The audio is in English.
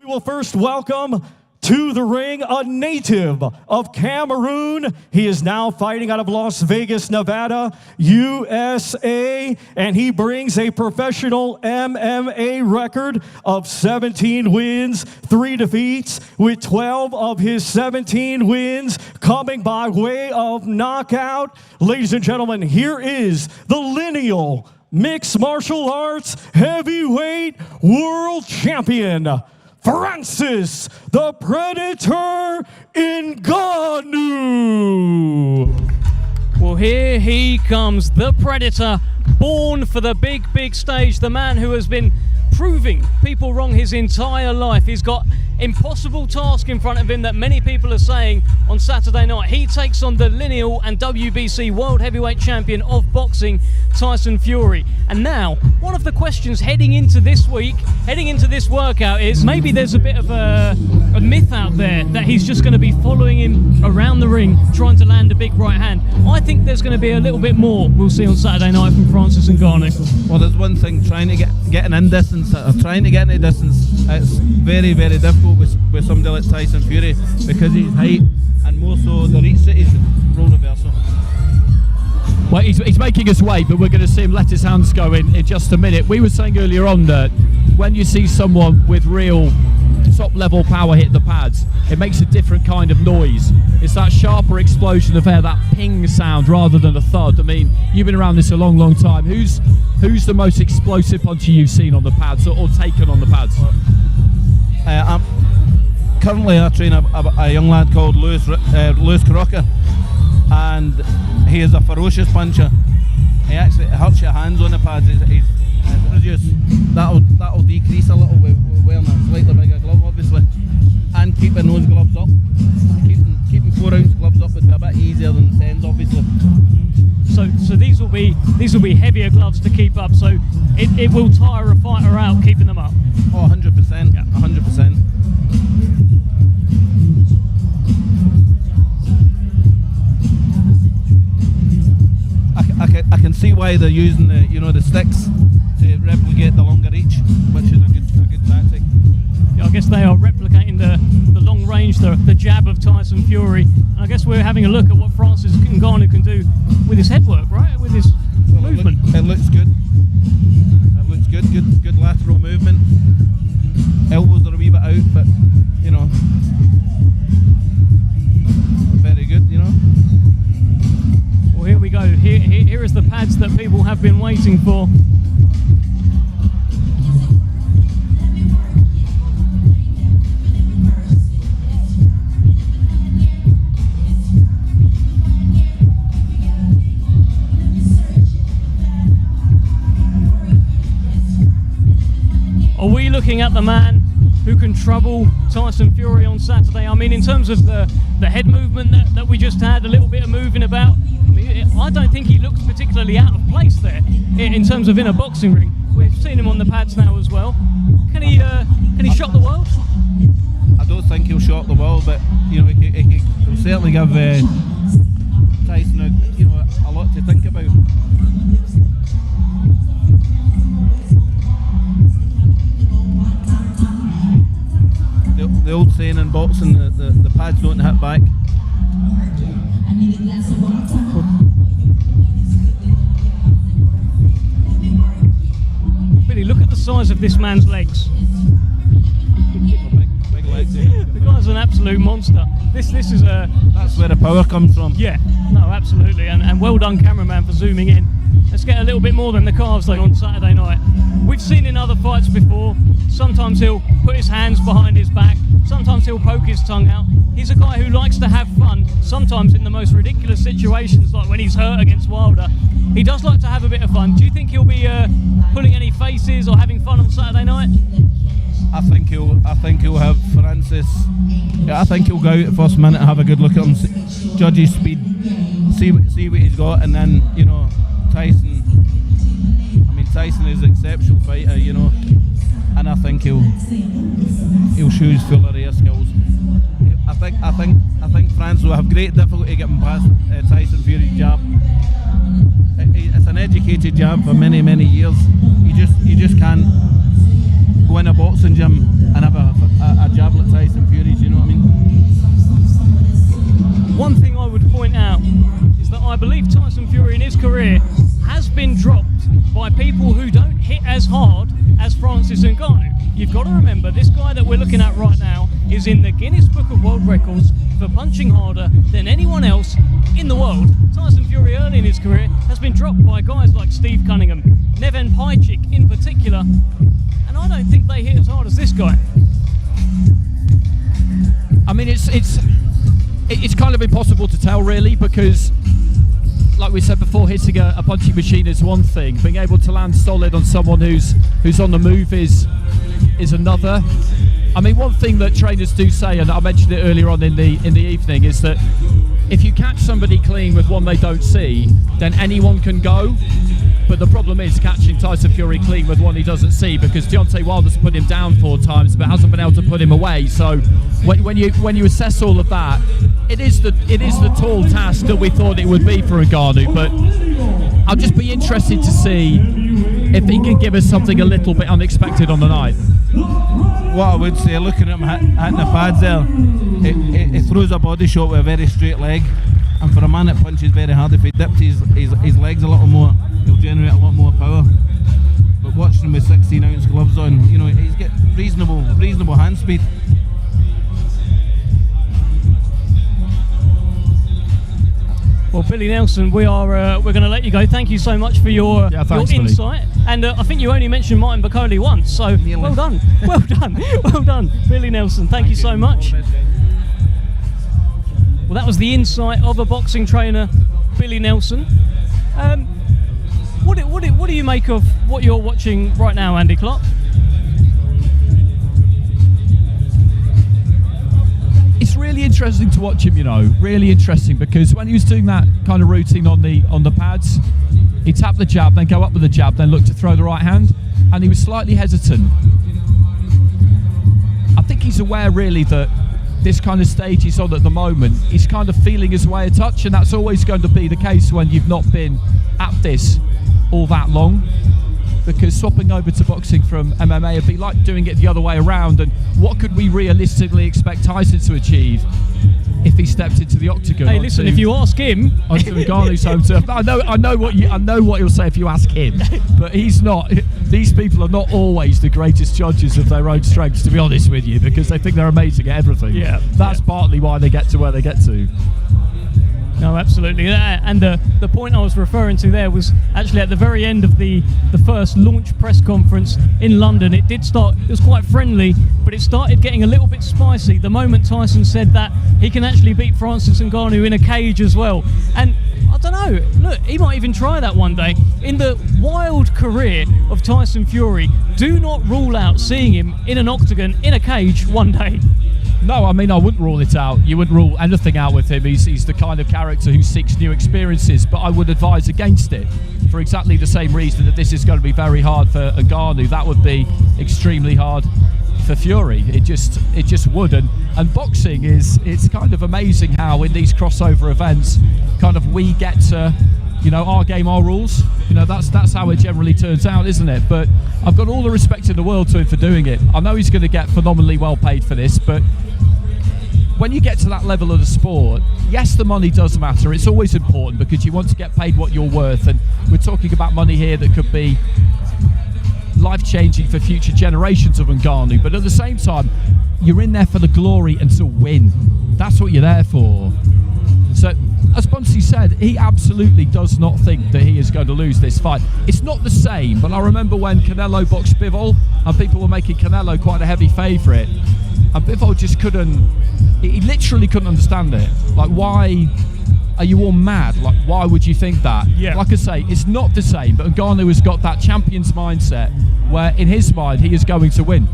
We will first welcome to the ring a native of Cameroon. He is now fighting out of Las Vegas, Nevada, USA, and he brings a professional MMA record of 17 wins, 3 defeats, with 12 of his 17 wins coming by way of knockout. Ladies and gentlemen, here is the lineal mixed martial arts heavyweight world champion, Francis the Predator Ngannou. Well, here he comes, the Predator, born for the big, big stage. The man who has been proving people wrong his entire life. He's got impossible task in front of him that many people are saying on Saturday night. He takes on the lineal and WBC World Heavyweight Champion of boxing, Tyson Fury. And now, one of the questions heading into this week, heading into this workout is, maybe there's a bit of a myth out there that he's just going to be following him around the ring, trying to land a big right hand. I think there's going to be a little bit more we'll see on Saturday night from Francis Ngannou. Well, there's one thing, trying to get an in distance, or trying to get any distance, it's very, very difficult with somebody like Tyson Fury, because of his height, and more so the reach that he's role reversal. Well, he's making his way, but we're going to see him let his hands go in just a minute. We were saying earlier on that when you see someone with real top-level power hit the pads, it makes a different kind of noise. It's that sharper explosion of air, that ping sound rather than a thud. I mean, you've been around this a long, long time. Who's the most explosive puncher you've seen on the pads or taken on the pads? I'm currently I train a young lad called Lewis Carocca, and he is a ferocious puncher. He actually hurts your hands on the pads. He's produced, that'll decrease a little with wearing a slightly bigger glove, obviously, and keeping those gloves up. Keeping 4-ounce gloves up would be a bit easier than 10s, obviously. So these will be heavier gloves to keep up. So it will tire a fighter out keeping them up. Oh, 100%. Yeah. 100%. I can see why they're using the sticks to replicate the longer reach, which is a good tactic. Yeah, I guess they are replicating the long range, the jab of Tyson Fury. And I guess we're having a look at what Francis Ngannou can do with his head work, right? With his movement. It looks good. It looks good. Good lateral movement. Elbows are a wee bit out, but very good. Well, here we go. Here is the pads that people have been waiting for. Are we looking at the man who can trouble Tyson Fury on Saturday? I mean, in terms of the head movement that we just had, a little bit of moving about, I don't think he looks particularly out of place there in terms of in a boxing ring. We've seen him on the pads now as well. Can he shock the world? I don't think he'll shock the world, but he'll certainly give Tyson a lot to think about. The old saying in boxing that the pads don't hit back. Billy, look at the size of this man's legs. Big legs. The guy's an absolute monster. This is a... That's where the power comes from. Yeah, no, absolutely. And well done, cameraman, for zooming in. Let's get a little bit more than the calves though on Saturday night. We've seen in other fights before, sometimes he'll put his hands behind his back, sometimes he'll poke his tongue out. He's a guy who likes to have fun, sometimes in the most ridiculous situations, like when he's hurt against Wilder. He does like to have a bit of fun. Do you think he'll be pulling any faces or having fun on Saturday night? I think he'll have Francis. Yeah, I think he'll go out at the first minute, have a good look at him, judge his speed, see what he's got, and then Tyson. I mean, Tyson is an exceptional fighter, and I think he'll show his full array of skills. I think Francis will have great difficulty getting past Tyson Fury's jab. It's an educated jab for many, many years. You just can't go in a boxing gym and have believe Tyson Fury in his career has been dropped by people who don't hit as hard as Francis Ngannou. You've got to remember, this guy that we're looking at right now is in the Guinness Book of World Records for punching harder than anyone else in the world. Tyson Fury early in his career has been dropped by guys like Steve Cunningham, Neven Pajcic in particular, and I don't think they hit as hard as this guy. I mean, it's kind of impossible to tell, really, because, like we said before, hitting a punching machine is one thing. Being able to land solid on someone who's on the move is another. I mean, one thing that trainers do say, and I mentioned it earlier on in the evening, is that if you catch somebody clean with one they don't see, then anyone can go. But the problem is catching Tyson Fury clean with one he doesn't see, because Deontay Wilder's put him down 4 times but hasn't been able to put him away. So when you assess all of that, it is the tall task that we thought it would be for Ngannou. But I'll just be interested to see if he can give us something a little bit unexpected on the night. What I would say, looking at him hitting the pads there, he throws a body shot with a very straight leg, and for a man that punches very hard, if he dipped his legs a little more, he'll generate a lot more power. But watching him with 16-ounce gloves on, you know, he's got reasonable hand speed. Well, Billy Nelson, we're going to let you go. Thank you so much for your insight. And I think you only mentioned Martin Bakole once, so well done. Well done, Billy Nelson. Thank you so much. Well, that was the insight of a boxing trainer, Billy Nelson. What do you make of what you're watching right now, Andy Clark? It's really interesting to watch him, you know, really interesting, because when he was doing that kind of routine on the pads, he tapped the jab, then go up with the jab, then look to throw the right hand, and he was slightly hesitant. I think he's aware really that this kind of stage he's on at the moment, he's kind of feeling his way a touch, and that's always going to be the case when you've not been at this all that long, because swapping over to boxing from MMA would be like doing it the other way around. And what could we realistically expect Tyson to achieve if he stepped into the octagon? Hey, listen, if you ask him, onto Ngannou's home turf, I know what he'll say if you ask him, but he's not. These people are not always the greatest judges of their own strengths, to be honest with you, because they think they're amazing at everything. Yeah, that's partly why they get to where they get to. No, absolutely. And the point I was referring to there was actually at the very end of the first launch press conference in London. It was quite friendly, but it started getting a little bit spicy the moment Tyson said that he can actually beat Francis Ngannou in a cage as well. And I don't know, look, he might even try that one day. In the wild career of Tyson Fury, do not rule out seeing him in an octagon, in a cage one day. No, I mean, I wouldn't rule it out. You wouldn't rule anything out with him. He's the kind of character who seeks new experiences, but I would advise against it for exactly the same reason that this is going to be very hard for Ngannou. That would be extremely hard for Fury. It just would. And boxing it's kind of amazing how in these crossover events, kind of we get to, you know, our game, our rules. You know, that's how it generally turns out, isn't it? But I've got all the respect in the world to him for doing it. I know he's going to get phenomenally well paid for this, but when you get to that level of the sport, yes, the money does matter. It's always important because you want to get paid what you're worth. And we're talking about money here that could be life-changing for future generations of Ngannou. But at the same time, you're in there for the glory and to win. That's what you're there for. So, as Bunsey said, he absolutely does not think that he is going to lose this fight. It's not the same, but I remember when Canelo boxed Bivol and people were making Canelo quite a heavy favourite, and Bivol just he literally couldn't understand it. Like, why are you all mad? Like, why would you think that? Yeah. Like I say, it's not the same, but Ngannou has got that champion's mindset where in his mind he is going to win.